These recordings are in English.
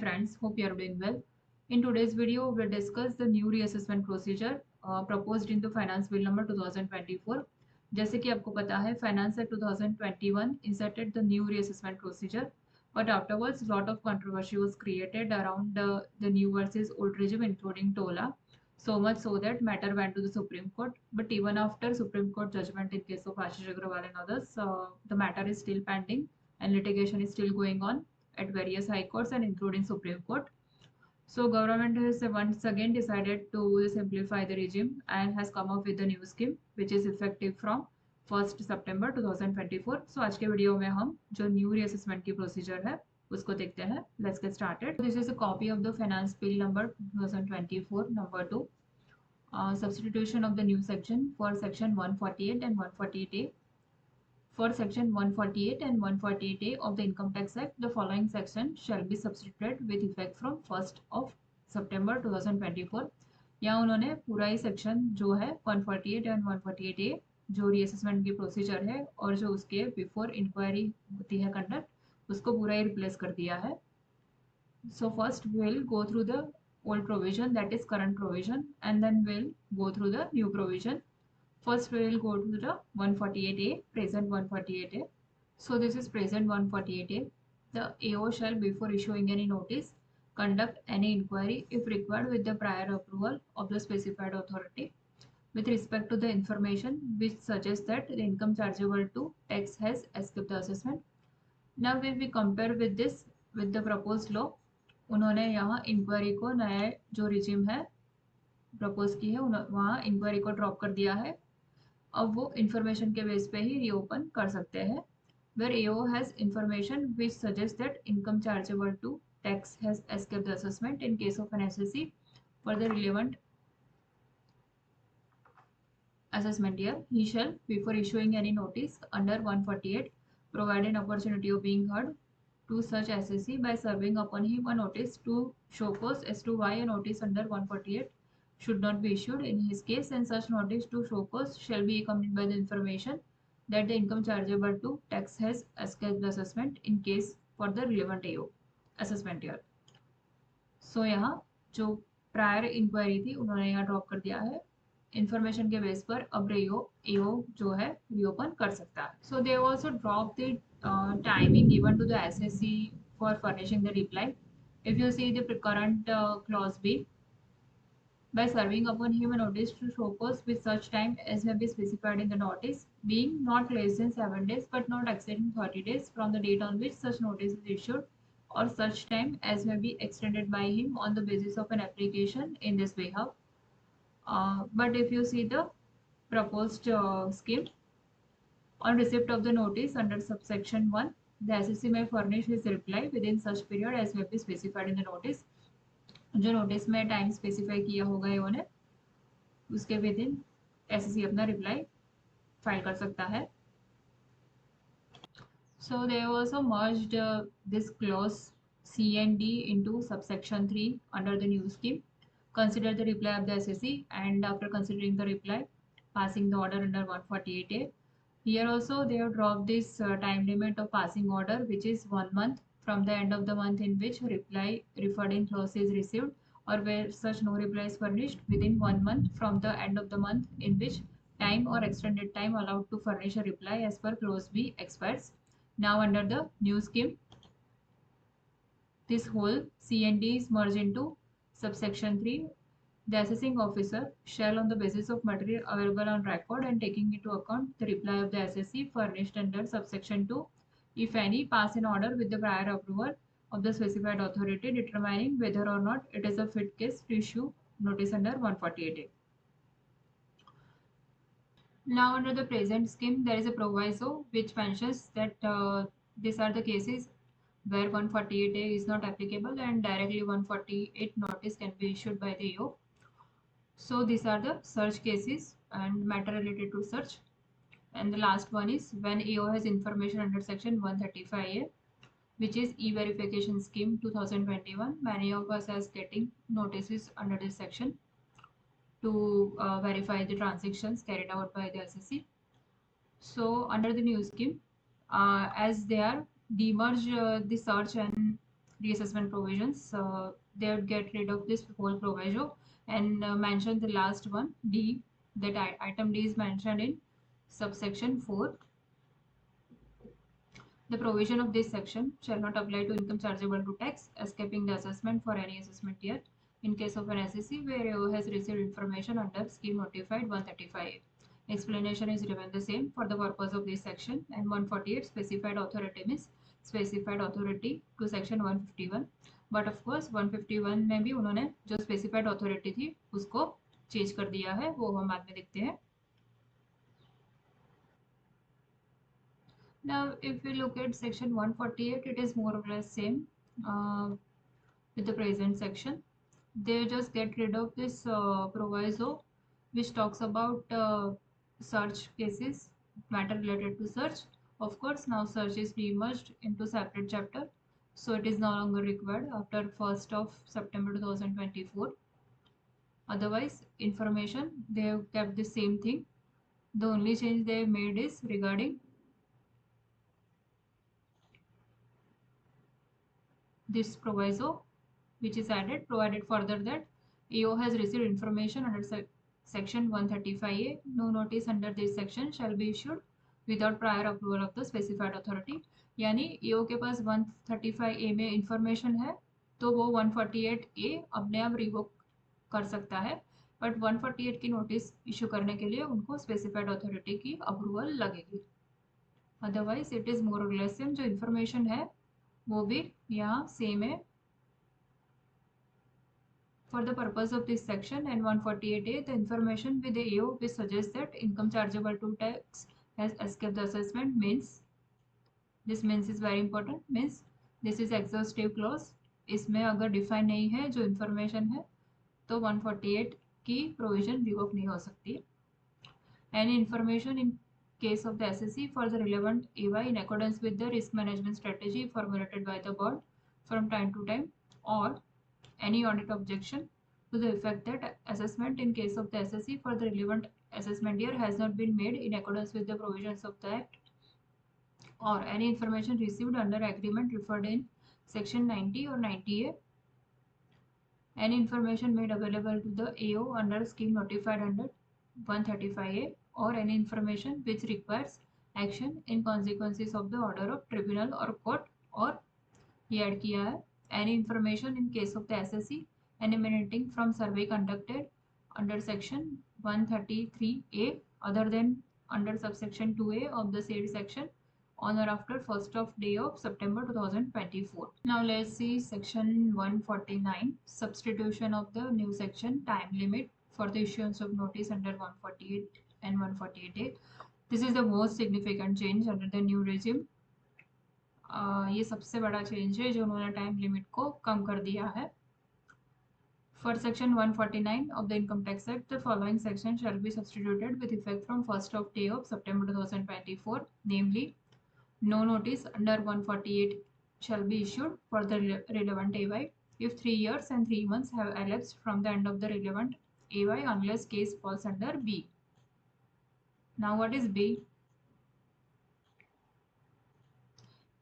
friends, hope you are doing well. In today's video, we'll discuss the new reassessment procedure proposed in the Finance Bill number 2024. जैसे कि आपको पता है, Finance Act 2021 inserted the new reassessment procedure, but afterwards, lot of controversy was created around the new versus old regime, including TOLA. So much so that matter went to the Supreme Court. But even after Supreme Court judgment in case of Ashish Agrawal and others, the matter is still pending and litigation is still going on at various high courts and including Supreme Court. So government has once again decided to simplify the regime and has come up with a new scheme which is effective from 1st September 2024. So आज के video में हम जो new reassessment की procedure है उसको देखते हैं. Let's get started. This is a copy of the Finance Bill number 2024 number 2. Substitution of the new section for section 148 and 148A. For section 148 and 148A of the Income Tax Act, the following section shall be substituted with effect from 1st of September 2024. यहाँ उन्होंने पूरा ही section जो है 148 and 148A जो reassessment की procedure है और जो उसके बिफोर इंक्वायरी होती है कंडक्ट उसको पूरा ही रिप्लेस कर दिया है. So first we'll go through the old provision, that is current provision, and then we'll go through the new provision. First we will go to the 148A, present 148A. So this is present 148A. The AO shall, before issuing any notice, conduct any inquiry if required with the prior approval of the specified authority with respect to the information which suggests that the income chargeable to tax has escaped the assessment. Now when we compare with this with the proposed law, उन्होंने यहाँ inquiry को नया जो regime है propose की है वहाँ inquiry को ड्रॉप कर दिया है. अब वो इंफॉर्मेशन के बेस पे ही रीओपन कर सकते हैं. Where AO has information which suggest that income chargeable to tax has escaped the assessment in case of an SSC for the relevant assessment year, he shall, before issuing any notice under 148, provide an opportunity of being heard to such assessee by serving upon him a notice to show cause as to why a notice under 148 should not be issued in his case, and such notice to show cause shall be accompanied by the information that the income chargeable to tax has escaped the assessment in case for the relevant AO assessment year. So यहाँ जो prior inquiry थी उन्होंने यहाँ drop कर दिया है. Information के base पर अब एओ जो है रीओपन कर सकता है. So they also drop the timing given to the SSC for furnishing the reply. If you see the current clause B, by serving upon him a notice to show cause with such time as may be specified in the notice, being not less than 7 days but not exceeding 30 days from the date on which such notice is issued, or such time as may be extended by him on the basis of an application in this behalf. But if you see the proposed scheme, on receipt of the notice under subsection 1, the assessee may furnish his reply within such period as may be specified in the notice. जो notice में time specify किया होगा इन्होंने उसके with in SSC अपना reply file कर सकता है. So they also merged this clause C and D into subsection 3 under the new scheme. Consider the reply of the SSE, and after considering the reply, passing the order under 148A. Here also they have dropped this time limit of passing order, which is 1 month from the end of the month in which reply referred in clause is received, or where such no reply is furnished within 1 month from the end of the month in which time or extended time allowed to furnish a reply as per clause B expires. Now under the new scheme, this whole C and D is merged into subsection 3. The assessing officer shall, on the basis of material available on record and taking into account the reply of the assessee furnished under subsection 2, if any, pass an order with the prior approval of the specified authority determining whether or not it is a fit case to issue notice under 148A. Now under the present scheme, there is a proviso which mentions that these are the cases where 148A is not applicable and directly 148 notice can be issued by the AO. So these are the search cases and matter related to search. And the last one is when AO has information under section 135A, which is e-verification scheme 2021. Many of us are getting notices under this section to verify the transactions carried out by the SSC. So under the new scheme, as they are demerge the search and reassessment provisions, they would get rid of this whole proviso and mention the last one, D, that item D is mentioned in subsection 4. The provision of this section shall not apply to income chargeable to tax escaping the assessment for any assessment year in case of an SEC where AO has received information under scheme notified 135A. Explanation is given the same for the purpose of this section, and 148 specified authority means specified authority to section 151. But of course 151 में भी उन्होंने जो specified authority थी उसको change कर दिया है, वो हम बाद में देखते हैं. Now, if we look at section 148, it is more or less same with the present section. They just get rid of this proviso which talks about search cases, matter related to search. Of course, now search is demerged into separate chapter, so it is no longer required after 1st of September 2024. Otherwise, information, they have kept the same thing. The only change they made is regarding this proviso which is added, provided further that AO has received information under section 135A. No notice under this section shall be issued without prior approval of the specified authority. यानी AO के पास 135A में information है तो वो 148A अपने आप revoke कर सकता है, बट 148 की नोटिस इशू करने के लिए उनको स्पेसिफाइड अथॉरिटी की अप्रूवल लगेगी. अदरवाइज इट इज मोर और लेस सेम. जो इंफॉर्मेशन है वो भी यहाँ सेम है. For the purpose of this section and 148A, the information with the AO which suggests that income chargeable to tax has escaped the assessment means, this means is very important, means this is exhaustive clause. इसमें अगर define नहीं है जो information है तो 148 की provision revoke नहीं हो सकती. Any information in case of the SSE for the relevant AY in accordance with the risk management strategy formulated by the board from time to time, or any audit objection to the effect that assessment in case of the SSE for the relevant assessment year has not been made in accordance with the provisions of the Act, or any information received under agreement referred in section 90 or 90A, any information made available to the AO under scheme notified under 135A, or any information which requires action in consequences of the order of tribunal or court, or ये add किया है any information in case of the SSE emanating from survey conducted under section 133A other than under subsection 2A of the said section on or after 1st of day of September 2024. Now let's see section 149, substitution of the new section time limit for the issuance of notice under 148 and 148A. This is the most significant change under the new regime. ये सबसे बड़ा change है जो उन्होंने time limit को कम कर दिया है. For section 149 of the Income Tax Act, the following section shall be substituted with effect from 1st of day of September 2024, namely, no notice under 148 shall be issued for the relevant AY if 3 years and 3 months have elapsed from the end of the relevant AY unless case falls under B. Now what is B?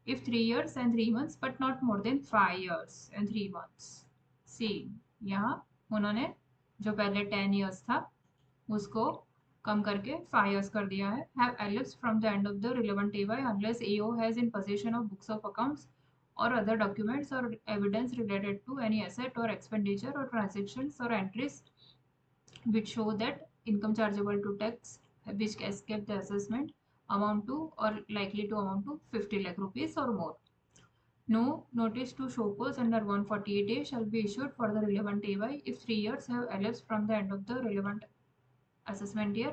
If 3 years and 3 months but not more than 5 years and 3 months. See, यहाँ उन्होंने जो पहले 10 years था उसको कम करके 5 years कर दिया है. Have elapsed from the end of the relevant AY unless AO has in possession of books of accounts or other documents or evidence related to any asset or expenditure or transactions or entries which show that income chargeable to tax which escaped the assessment amount to or likely to amount to 50 lakh rupees or more. No notice to show cause under 148A shall be issued for the relevant AY if 3 years have elapsed from the end of the relevant assessment year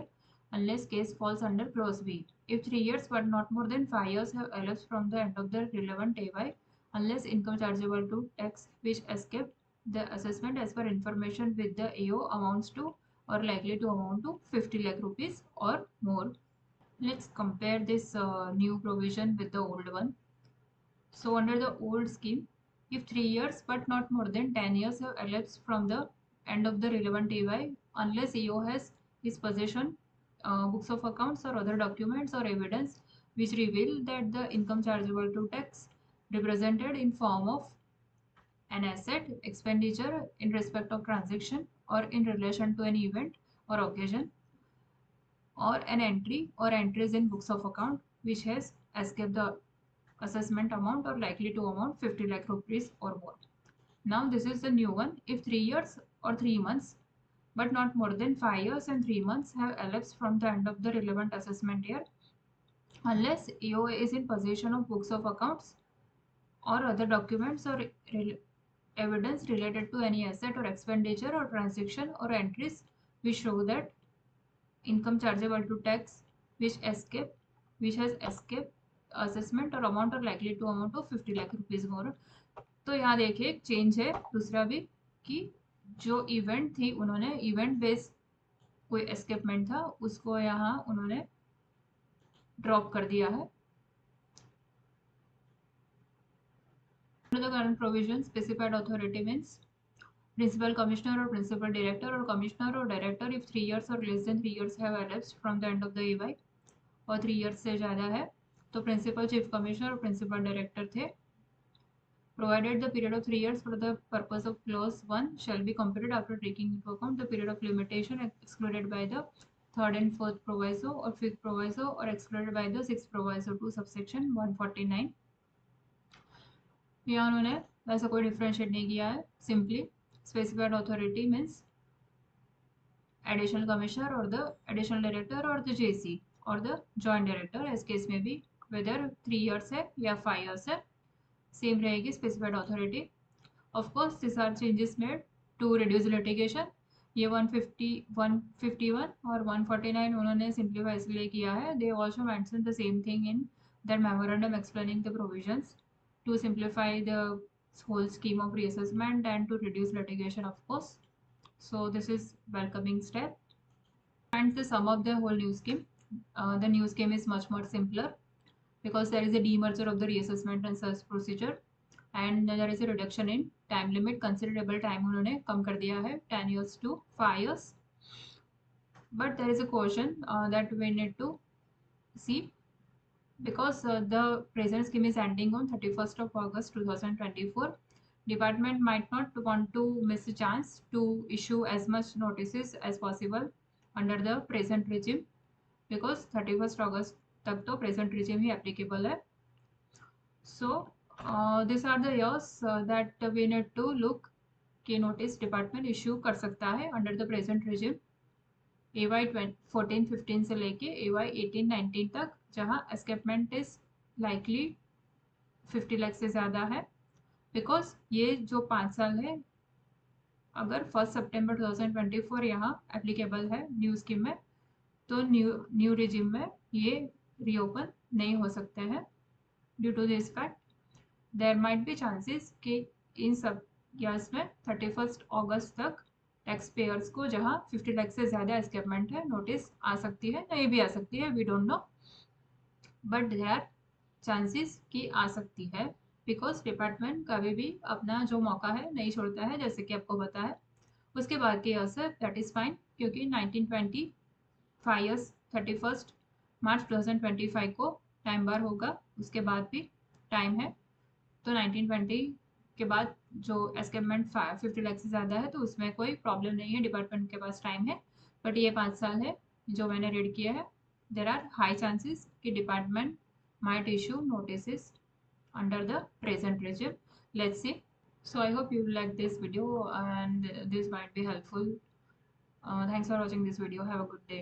unless case falls under clause B. If 3 years but not more than 5 years have elapsed from the end of the relevant AY unless income chargeable to tax which escaped the assessment as per information with the AO amounts to or likely to amount to 50 lakh rupees or more. Let's compare this new provision with the old one. So under the old scheme, if 3 years but not more than 10 years have elapsed from the end of the relevant AY unless AO has his possession books of accounts or other documents or evidence which reveal that the income chargeable to tax represented in form of an asset, expenditure in respect of transaction or in relation to an event or occasion, or an entry or entries in books of account which has escaped the assessment amount or likely to amount 50 lakh rupees or more. Now this is the new one. If 3 years or 3 months but not more than 5 years and 3 months have elapsed from the end of the relevant assessment year, unless EOA is in possession of books of accounts or other documents or evidence related to any asset or expenditure or transaction or entries which show that income chargeable to tax which has escaped assessment or amount or likely to amount of 50 lakh rupees more. तो यहाँ देखिए एक change है दूसरा भी कि जो event थी उन्होंने इवेंट बेस्ड कोई एस्केपमेंट था उसको यहाँ उन्होंने ड्रॉप कर दिया है. The current provision specified authority means principal commissioner or principal director or commissioner or director if 3 years or less than 3 years have elapsed from the end of the EY और 3 years से ज़्यादा है तो principal chief commissioner और principal director थे. Provided the period of 3 years for the purpose of clause 1 shall be computed after taking into account the period of limitation excluded by the third and fourth proviso or fifth proviso or excluded by the sixth proviso to subsection 149. यहाँ उन्होंने वैसा कोई differentiate नहीं किया है. Simply specified authority means additional commissioner or the additional director or the JC or the joint director as case में भी whether 3 years है या 5 years है सेम रहेगी specified authority. Of course this are changes made to reduce litigation. ये 151 और 149 उन्होंने simplify इसलिए किया है. They also mention the same thing in that memorandum explaining the provisions to simplify the whole scheme of reassessment and to reduce litigation of course. So this is welcoming step. And the sum of the whole new scheme, the new scheme is much more simpler because there is a demerger of the reassessment and search procedure and there is a reduction in time limit. Considerable time उन्होंने कम कर दिया है 10 years to 5 years. But there is a caution that we need to see because the present scheme is ending on 31st of August 2024. Department might not want to miss a chance to issue as much notices as possible under the present regime because 31st August तक तो present regime ही applicable है. So these are the years that we need to look कि notice department issue कर सकता है under the present regime. AY 14-15 से लेके AY 18-19 तक जहाँ escapement is likely 50 लाख से ज़्यादा है बिकॉज ये जो 5 साल है अगर 1 सितंबर 2024 यहाँ एप्लीकेबल है न्यू स्कीम में तो न्यू रिजिम में ये रीओपन नहीं हो सकते हैं. Due to this fact there might be chances कि इन सब ईयर्स में 31 अगस्त तक टैक्स पेयर्स को जहाँ 50 लाख से ज़्यादा एस्केपमेंट है नोटिस आ सकती है, नहीं भी आ सकती है, we don't know, but there are chances कि आ सकती है बिकॉज डिपार्टमेंट कभी भी अपना जो मौका है नहीं छोड़ता है जैसे कि आपको पता है. उसके बाद के ईयर्स है दैट इज़ फाइन क्योंकि 1920 5 ईयर्स 31 मार्च 2025 को टाइम बार होगा, उसके बाद भी टाइम है. तो 1920 के बाद जो एस्केपमेंट 50 लाख से ज़्यादा है तो उसमें कोई प्रॉब्लम नहीं है, डिपार्टमेंट के पास टाइम है. बट ये 5 साल है जो मैंने रीड किया है. देर आर हाई चांसेस कि department might issue notices under the present regime. Let's see. So I hope you like this video and this might be helpful. Thanks for watching this video. Have a good day.